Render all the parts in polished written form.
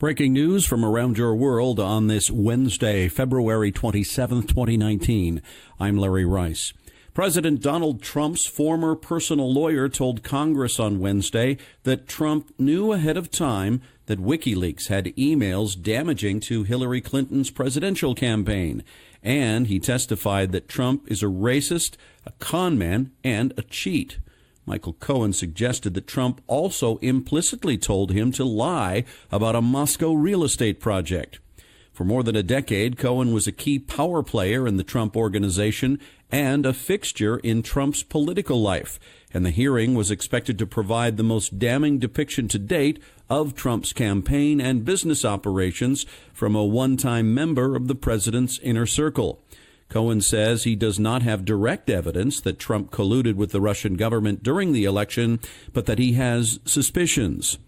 Breaking news from around your world on this Wednesday, February 27th, 2019. I'm Larry Rice. President Donald Trump's former personal lawyer told Congress on Wednesday that Trump knew ahead of time that WikiLeaks had emails damaging to Hillary Clinton's presidential campaign. And he testified that Trump is a racist, a conman, and a cheat. Michael Cohen suggested that Trump also implicitly told him to lie about a Moscow real estate project. For more than a decade, Cohen was a key power player in the Trump organization and a fixture in Trump's political life, and the hearing was expected to provide the most damning depiction to date of Trump's campaign and business operations from a one-time member of the president's inner circle. Cohen says he does not have direct evidence that Trump colluded with the Russian government during the election, but that he has suspicions.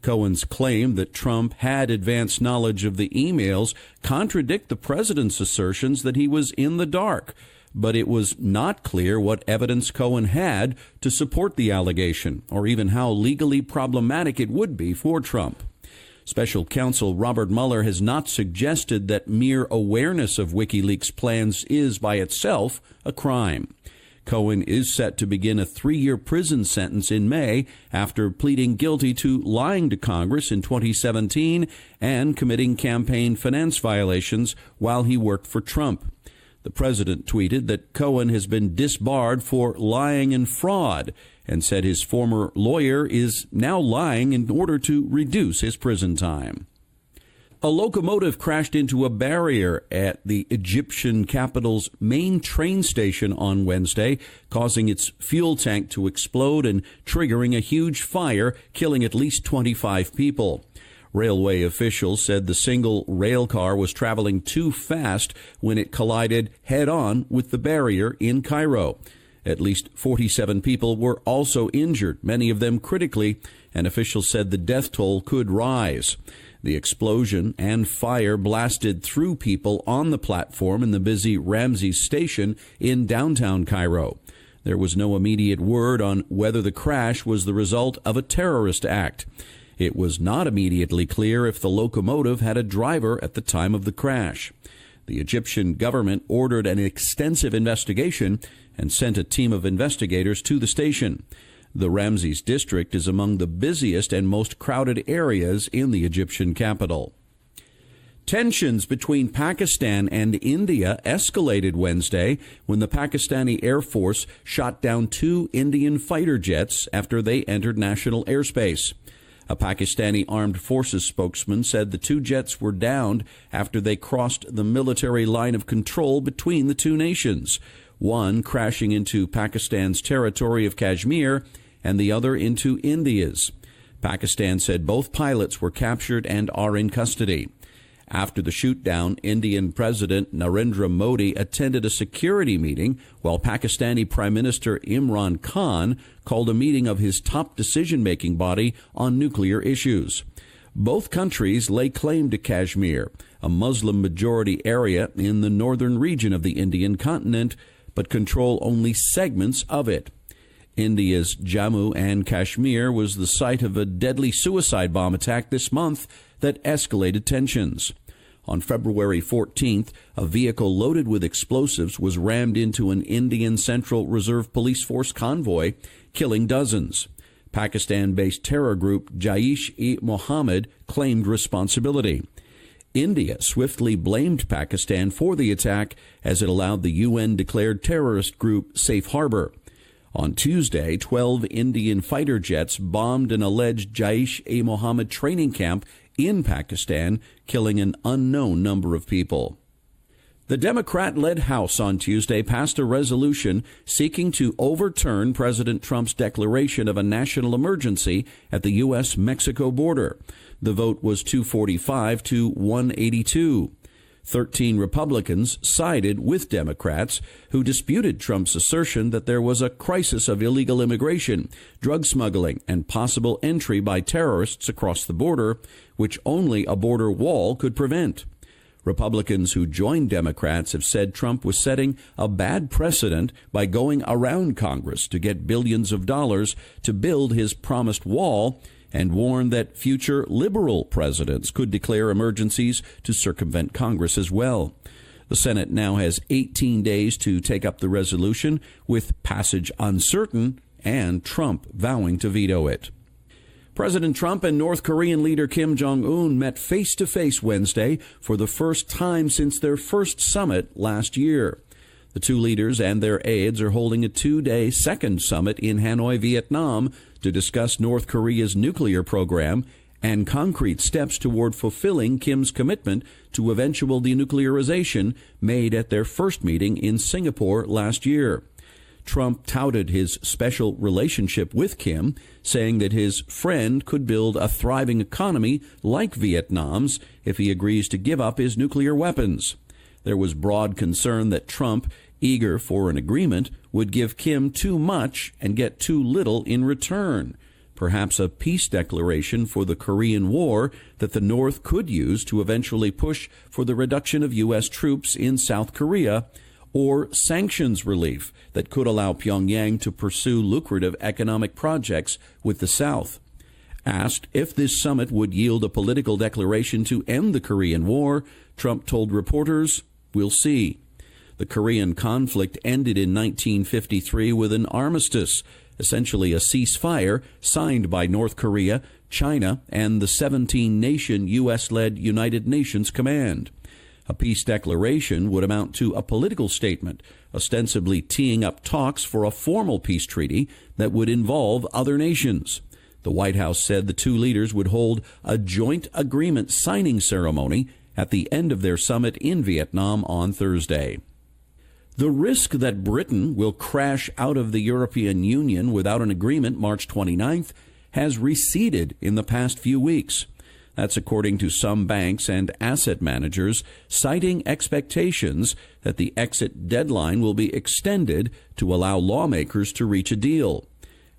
Cohen's claim that Trump had advance knowledge of the emails contradict the president's assertions that he was in the dark, but it was not clear what evidence Cohen had to support the allegation, or even how legally problematic it would be for Trump. Special counsel Robert Mueller has not suggested that mere awareness of WikiLeaks plans is by itself a crime. Cohen is set to begin a 3-year prison sentence in May after pleading guilty to lying to Congress in 2017 and committing campaign finance violations while he worked for Trump. The president tweeted that Cohen has been disbarred for lying and fraud and said his former lawyer is now lying in order to reduce his prison time. A locomotive crashed into a barrier at the Egyptian capital's main train station on Wednesday, causing its fuel tank to explode and triggering a huge fire, killing at least 25 people. Railway officials said the single railcar was traveling too fast when it collided head-on with the barrier in Cairo. At least 47 people were also injured, many of them critically, and officials said the death toll could rise. The explosion and fire blasted through people on the platform in the busy Ramses Station in downtown Cairo. There was no immediate word on whether the crash was the result of a terrorist act. It was not immediately clear if the locomotive had a driver at the time of the crash. The Egyptian government ordered an extensive investigation and sent a team of investigators to the station. The Ramses district is among the busiest and most crowded areas in the Egyptian capital. Tensions between Pakistan and India escalated Wednesday when the Pakistani Air Force shot down 2 Indian fighter jets after they entered national airspace. A Pakistani armed forces spokesman said the 2 jets were downed after they crossed the military line of control between the 2 nations, one crashing into Pakistan's territory of Kashmir and the other into India's. Pakistan said both pilots were captured and are in custody. After the shoot-down, Indian President Narendra Modi attended a security meeting, while Pakistani Prime Minister Imran Khan called a meeting of his top decision-making body on nuclear issues. Both countries lay claim to Kashmir, a Muslim-majority area in the northern region of the Indian continent, but control only segments of it. India's Jammu and Kashmir was the site of a deadly suicide bomb attack this month that escalated tensions. On February 14th, a vehicle loaded with explosives was rammed into an Indian Central Reserve Police Force convoy, killing dozens. Pakistan-based terror group Jaish-e-Mohammed claimed responsibility. India swiftly blamed Pakistan for the attack as it allowed the UN-declared terrorist group safe harbor. On Tuesday, 12 Indian fighter jets bombed an alleged Jaish-e-Mohammed training camp in Pakistan, killing an unknown number of people. The Democrat-led House on Tuesday passed a resolution seeking to overturn President Trump's declaration of a national emergency at the U.S.-Mexico border. The vote was 245 to 182. 13 Republicans sided with Democrats who disputed Trump's assertion that there was a crisis of illegal immigration, drug smuggling, and possible entry by terrorists across the border, which only a border wall could prevent. Republicans who joined Democrats have said Trump was setting a bad precedent by going around Congress to get billions of dollars to build his promised wall, and warned that future liberal presidents could declare emergencies to circumvent Congress as well. The Senate now has 18 days to take up the resolution, with passage uncertain and Trump vowing to veto it. President Trump and North Korean leader Kim Jong-un met face-to-face Wednesday for the first time since their first summit last year. The two leaders and their aides are holding a two-day second summit in Hanoi, Vietnam, to discuss North Korea's nuclear program and concrete steps toward fulfilling Kim's commitment to eventual denuclearization made at their first meeting in Singapore last year. Trump touted his special relationship with Kim, saying that his friend could build a thriving economy like Vietnam's if he agrees to give up his nuclear weapons. There was broad concern that Trump, eager for an agreement, would give Kim too much and get too little in return. Perhaps a peace declaration for the Korean War that the North could use to eventually push for the reduction of U.S. troops in South Korea, or sanctions relief that could allow Pyongyang to pursue lucrative economic projects with the South. Asked if this summit would yield a political declaration to end the Korean War, Trump told reporters, "We'll see." The Korean conflict ended in 1953 with an armistice, essentially a ceasefire signed by North Korea, China, and the 17-nation U.S.-led United Nations Command. A peace declaration would amount to a political statement, ostensibly teeing up talks for a formal peace treaty that would involve other nations. The White House said the two leaders would hold a joint agreement signing ceremony at the end of their summit in Vietnam on Thursday. The risk that Britain will crash out of the European Union without an agreement March 29th has receded in the past few weeks. That's according to some banks and asset managers, citing expectations that the exit deadline will be extended to allow lawmakers to reach a deal.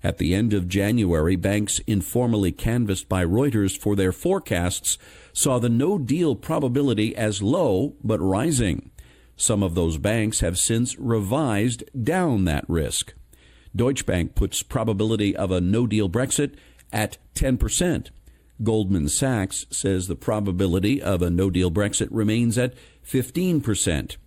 At the end of January, banks informally canvassed by Reuters for their forecasts saw the no-deal probability as low but rising. Some of those banks have since revised down that risk. Deutsche Bank puts probability of a no-deal Brexit at 10%. Goldman Sachs says the probability of a no-deal Brexit remains at 15%.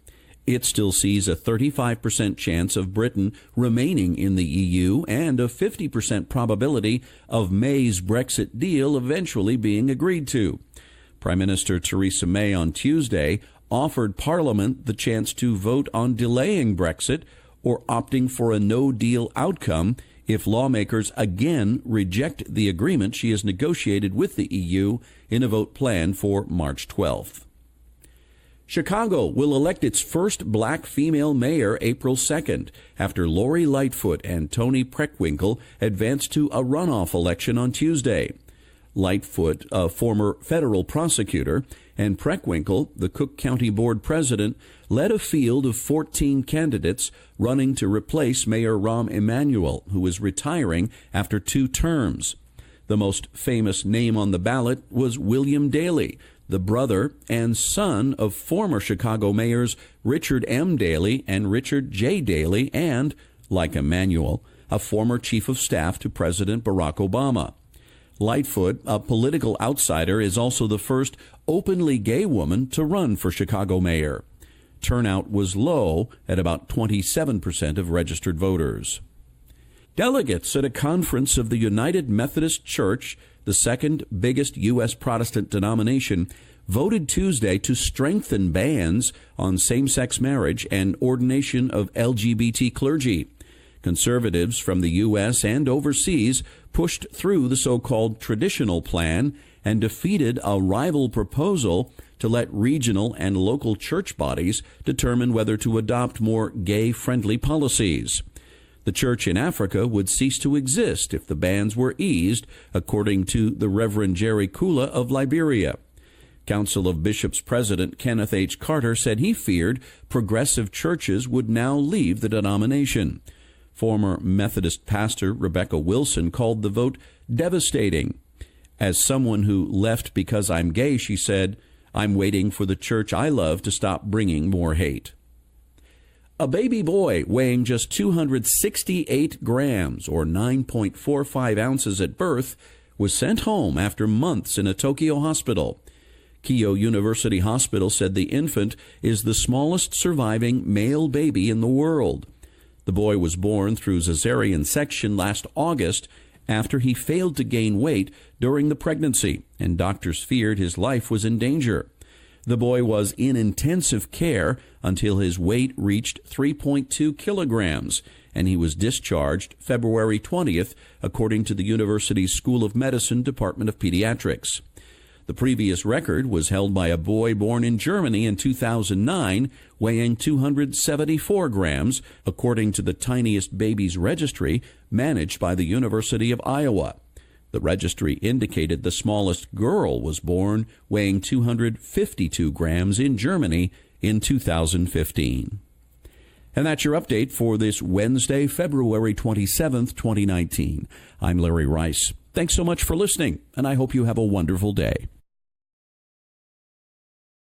It still sees a 35% chance of Britain remaining in the EU and a 50% probability of May's Brexit deal eventually being agreed to. Prime Minister Theresa May on Tuesday offered Parliament the chance to vote on delaying Brexit or opting for a no-deal outcome if lawmakers again reject the agreement she has negotiated with the EU in a vote planned for March 12th. Chicago will elect its first black female mayor April 2nd after Lori Lightfoot and Toni Preckwinkle advanced to a runoff election on Tuesday. Lightfoot, a former federal prosecutor, and Preckwinkle, the Cook County Board president, led a field of 14 candidates running to replace Mayor Rahm Emanuel, who is retiring after 2 terms. The most famous name on the ballot was William Daley, the brother and son of former Chicago mayors Richard M. Daley and Richard J. Daley, and, like Emanuel, a former chief of staff to President Barack Obama. Lightfoot, a political outsider, is also the first openly gay woman to run for Chicago mayor. Turnout was low at about 27% of registered voters. Delegates at a conference of the United Methodist Church, the second biggest U.S. Protestant denomination, voted Tuesday to strengthen bans on same-sex marriage and ordination of LGBT clergy. Conservatives from the U.S. and overseas pushed through the so-called traditional plan and defeated a rival proposal to let regional and local church bodies determine whether to adopt more gay-friendly policies. The church in Africa would cease to exist if the bans were eased, according to the Reverend Jerry Kula of Liberia. Council of Bishops President Kenneth H. Carter said he feared progressive churches would now leave the denomination. Former Methodist pastor Rebecca Wilson called the vote devastating. As someone who left because I'm gay, she said, "I'm waiting for the church I love to stop bringing more hate." A baby boy weighing just 268 grams or 9.45 ounces at birth was sent home after months in a Tokyo hospital. Keio University Hospital said the infant is the smallest surviving male baby in the world. The boy was born through cesarean section last August after he failed to gain weight during the pregnancy, and doctors feared his life was in danger. The boy was in intensive care until his weight reached 3.2 kilograms, and he was discharged February 20th, according to the university's School of Medicine Department of Pediatrics. The previous record was held by a boy born in Germany in 2009, weighing 274 grams, according to the Tiniest Babies Registry, managed by the University of Iowa. The registry indicated the smallest girl was born weighing 252 grams in Germany in 2015. And that's your update for this Wednesday, February 27th, 2019. I'm Larry Rice. Thanks so much for listening, and I hope you have a wonderful day.